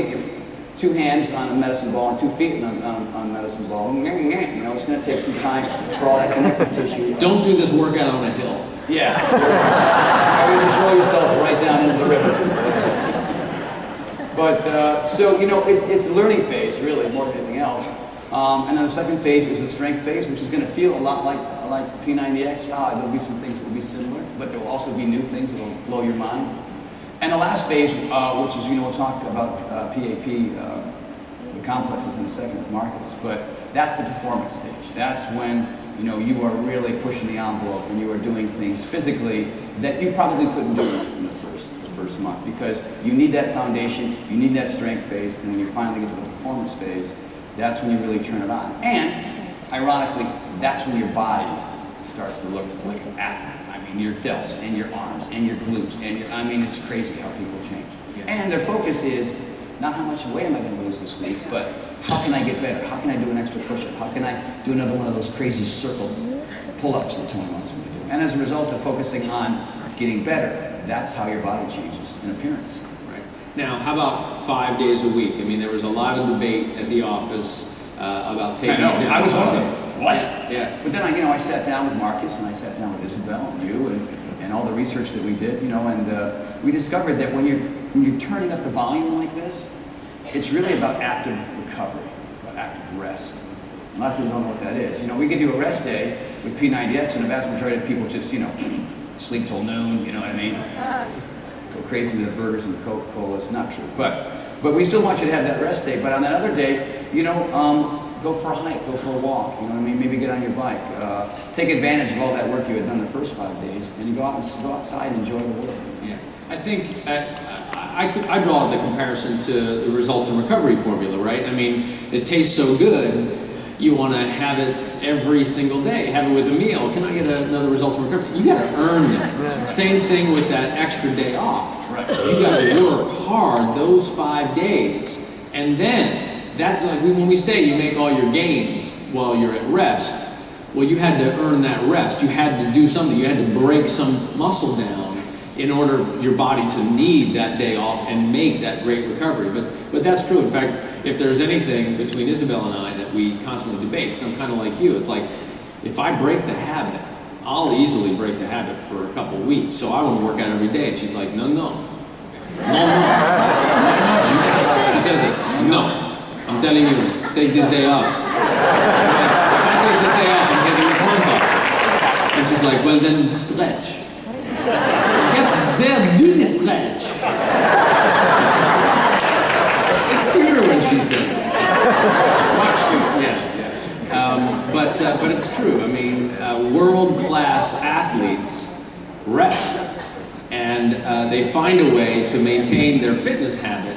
get your 2 hands on a medicine ball and 2 feet on a medicine ball, you know, it's going to take some time for all that connective tissue. Don't do this workout on a hill. Yeah. Or you just roll yourself right down into the river. But, so, you know, it's a learning phase, really, more than anything else. And then the second phase is the strength phase, which is going to feel a lot like P90X. There'll be some things that will be similar, but there will also be new things that will blow your mind. And the last phase, which is, you know, we'll talk about PAP, the complexes in a second with Marcus, but that's the performance stage. That's when, you know, you are really pushing the envelope and you are doing things physically that you probably couldn't do in the first month, because you need that foundation, you need that strength phase, and when you finally get to the performance phase, that's when you really turn it on. And, ironically, that's when your body starts to look like an athlete. I mean, your delts, and your arms, and your glutes, and your, I mean, it's crazy how people change. Yeah. And their focus is not how much weight am I going to lose this week, but how can I get better? How can I do an extra push-up? How can I do another one of those crazy circle pull-ups that Tony wants me to do? And as a result of focusing on getting better, that's how your body changes in appearance. Now, how about 5 days a week? I mean, there was a lot of debate at the office about taking it down. I was one of those. What? Yeah. But then I sat down with Marcus and I sat down with Isabel and you and all the research that we did, you know, and we discovered that when you're turning up the volume like this, it's really about active recovery. It's about active rest. A lot of people don't know what that is. You know, we give you a rest day with P90X, and the vast majority of people just, you know, sleep till noon. You know what I mean? Go crazy with the burgers and the Coca-Cola. It's not true, but we still want you to have that rest day. But on that other day, you know, go for a hike, go for a walk. You know what I mean? Maybe get on your bike. Take advantage of all that work you had done the first 5 days, and you go outside and enjoy the world. Yeah, I think I draw the comparison to the results and recovery formula, right? I mean, it tastes so good, you want to have it every single day. Have it with a meal. Can I get another results and recovery? You got to earn that. Same thing with that extra day off. Right. You got to work hard those 5 days, and then that, like when we say you make all your gains while you're at rest, well, you had to earn that rest. You had to do something. You had to break some muscle down in order for your body to need that day off and make that great recovery. But that's true. In fact, if there's anything between Isabel and I that we constantly debate, because I'm kind of like you, it's like, if I break the habit, I'll easily break the habit for a couple of weeks. So I want to work out every day. And she's like, no. She says it, no. I'm telling you, take this day off. If I take this day off, I'm taking this month off. And she's like, well then stretch. Get there, do the stretch. It's cuter when she says it. Much cuter. Yes. But it's true. I mean, world-class athletes rest, and they find a way to maintain their fitness habit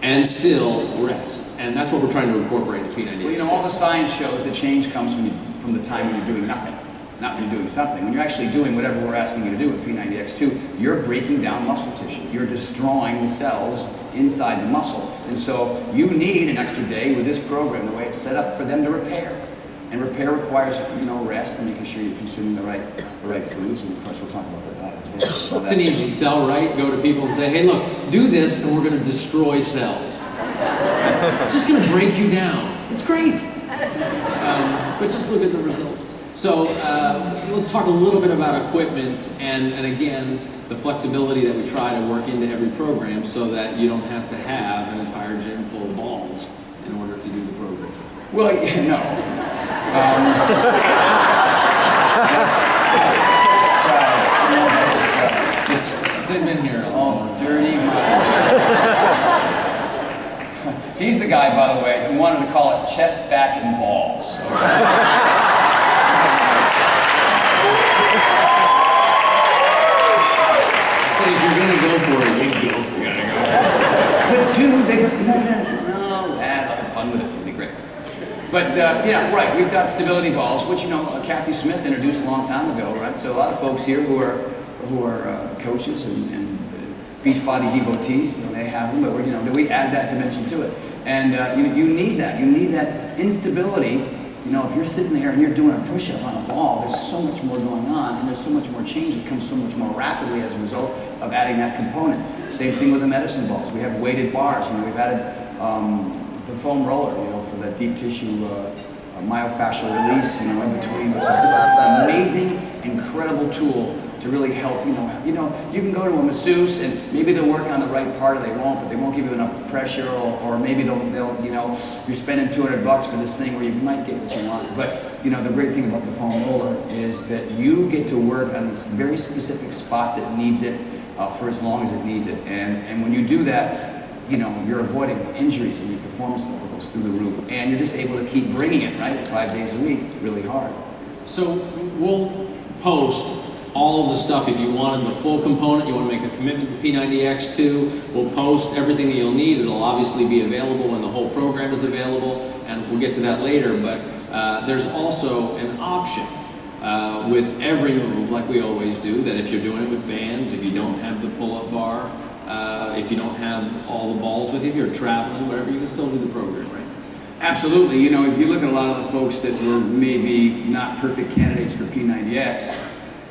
and still rest. And that's what we're trying to incorporate in P90X. Well, you know, all the science shows that change comes from the time when you're doing nothing, not when you're doing something. When you're actually doing whatever we're asking you to do with P90X-2, you're breaking down muscle tissue. You're destroying the cells inside the muscle. And so you need an extra day with this program, the way it's set up, for them to repair. And repair requires, you know, rest and making sure you're consuming the right foods. And of course, we'll talk about the diet as well. It's an easy sell, right? Go to people and say, hey, look, do this and we're going to destroy cells. It's just going to break you down. It's great. But just look at the results. So let's talk a little bit about equipment and again, the flexibility that we try to work into every program so that you don't have to have an entire gym full of balls in order to do the program. Well, yeah, no. They've been here. Oh, dirty much. He's the guy, by the way, who wanted to call it chest, back, and balls. So if you're gonna go for it, you go for it. But dude, they'll have fun with it. It'll be great. But yeah, right. We've got stability balls, which Kathy Smith introduced a long time ago, right? So a lot of folks here who are coaches and Beachbody devotees, they have them, but we add that dimension to it. And you need that. You need that instability You know, if you're sitting there and you're doing a push-up on a ball, there's so much more going on, and there's so much more change that comes so much more rapidly as a result of adding that component. Same thing with the medicine balls. We have weighted bars. You know, we've added the foam roller, you know, for that deep tissue myofascial release, you know, in between, which is just an amazing, incredible tool to really help, you know, you can go to a masseuse and maybe they'll work on the right part or they won't, but they won't give you enough pressure, or maybe they'll, you know, you're spending $200 for this thing where you might get what you want. But, you know, the great thing about the foam roller is that you get to work on this very specific spot that needs it for as long as it needs it. And when you do that, you know, you're avoiding injuries and your performance level goes through the roof. And you're just able to keep bringing it, right, 5 days a week, really hard. So we'll post all of the stuff. If you wanted the full component, you want to make a commitment to P90X-2, we'll post everything that you'll need. It'll obviously be available when the whole program is available, and we'll get to that later. But there's also an option with every move, like we always do, that if you're doing it with bands, if you don't have the pull-up bar, if you don't have all the balls with you, if you're traveling, whatever, you can still do the program, right? Absolutely. You know, if you look at a lot of the folks that were maybe not perfect candidates for P90X,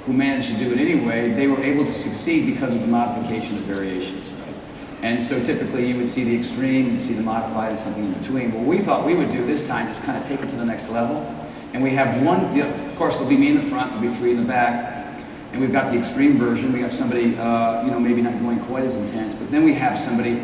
who managed to do it anyway, they were able to succeed because of the modification of variations, right? And so typically you would see the extreme, you'd see the modified, and something in between. What we thought we would do this time is kind of take it to the next level. And we have one, you know, of course there'll be me in the front, there'll be 3 in the back. And we've got the extreme version. We got somebody, you know, maybe not going quite as intense, but then we have somebody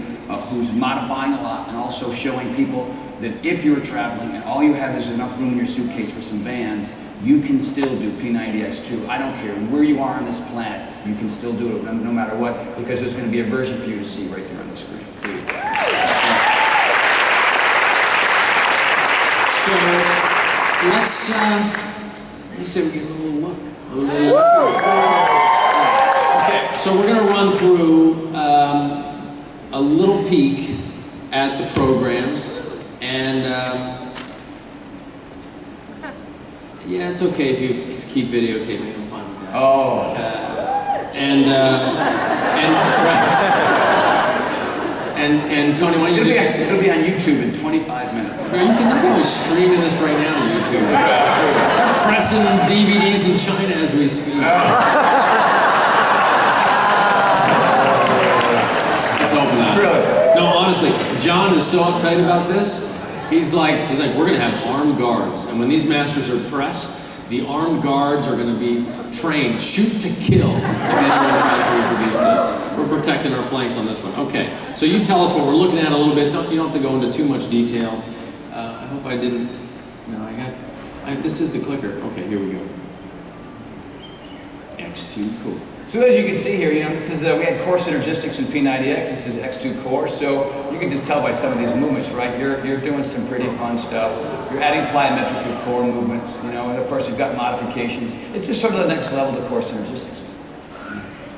who's modifying a lot and also showing people that if you're traveling and all you have is enough room in your suitcase for some bands, you can still do P90X-2. I don't care where you are on this planet, you can still do it no matter what, because there's going to be a version for you to see right there on the screen. So let's say we give a little look. Okay, so we're going to run through a little peek at the programs, and yeah, it's okay if you just keep videotaping. I'm fine with that. Oh. And Tony, why don't you just... It'll be on YouTube in 25 minutes. You can probably streaming this right now on YouTube. They're pressing DVDs in China as we speak. Let's open that. Really? No, honestly, John is so uptight about this. He's like, we're gonna have armed guards, and when these masters are pressed, the armed guards are gonna be trained, shoot to kill, if anyone tries to reproduce this. We're protecting our flanks on this one. Okay, so you tell us what we're looking at a little bit. You don't have to go into too much detail. I hope I didn't, no, this is the clicker. Okay, here we go. X2, cool. So as you can see here, you know, this is, we had core synergistics in P90X, this is X2 core, so you can just tell by some of these movements, right? You're doing some pretty fun stuff. You're adding plyometrics with core movements, you know, and of course you've got modifications. It's just sort of the next level of core synergistics.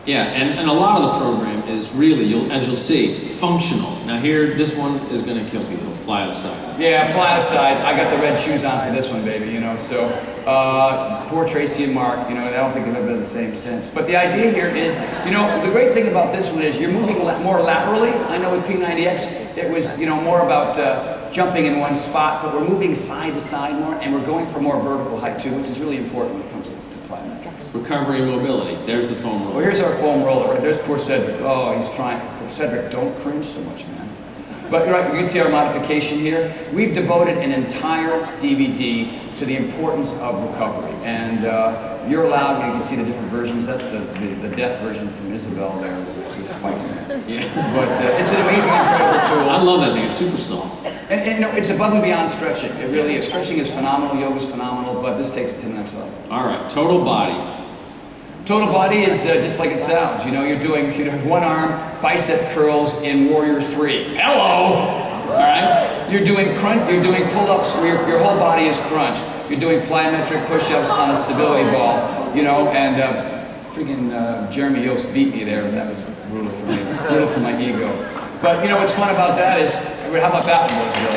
Yeah, and a lot of the program is really, as you'll see, functional. Now here, this one is going to kill people, plyo side. Yeah, plyo side. I got the red shoes on for this one, baby, you know, so poor Tracy and Mark, you know, I don't think they've ever been the same since. But the idea here is, you know, the great thing about this one is you're moving more laterally. I know with P90X, it was, you know, more about jumping in one spot, but we're moving side to side more, and we're going for more vertical height too, which is really important when it comes to plyometrics. Recovery and mobility. There's the foam roller. Well, here's our foam roller, right? There's poor Cedric. Oh, he's trying. Cedric, don't cringe so much, man. But right, you can see our modification here. We've devoted an entire DVD to the importance of recovery. And you're allowed, you can see the different versions. That's the death version from Isabel there with the spikes in it. Yeah. But it's an amazing, incredible tool. I love that thing. It's super soft. And you know, it's above and beyond stretching. It really is. Stretching is phenomenal, yoga is phenomenal, but this takes it to the next level. All right, total body. Total body is just like it sounds. You know, you're doing one arm bicep curls in Warrior 3. Hello! All right? You're doing pull-ups where your whole body is crunched. You're doing plyometric push-ups on a stability ball, you know, and freaking Jeremy Yost beat me there. That was brutal for me, brutal for my ego. But, you know, what's fun about that is, how about that one, Bill?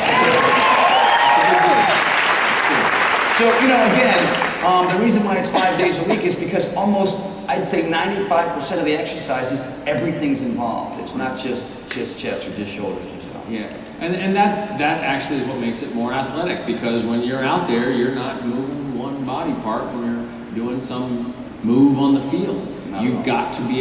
So, you know, again, the reason why it's 5 days a week is because almost, I'd say 95% of the exercises, everything's involved. It's not just chest or just shoulders or just arms. Yeah, and that actually is what makes it more athletic, because when you're out there, you're not moving one body part when you're doing some move on the field. Not at You've all. got to be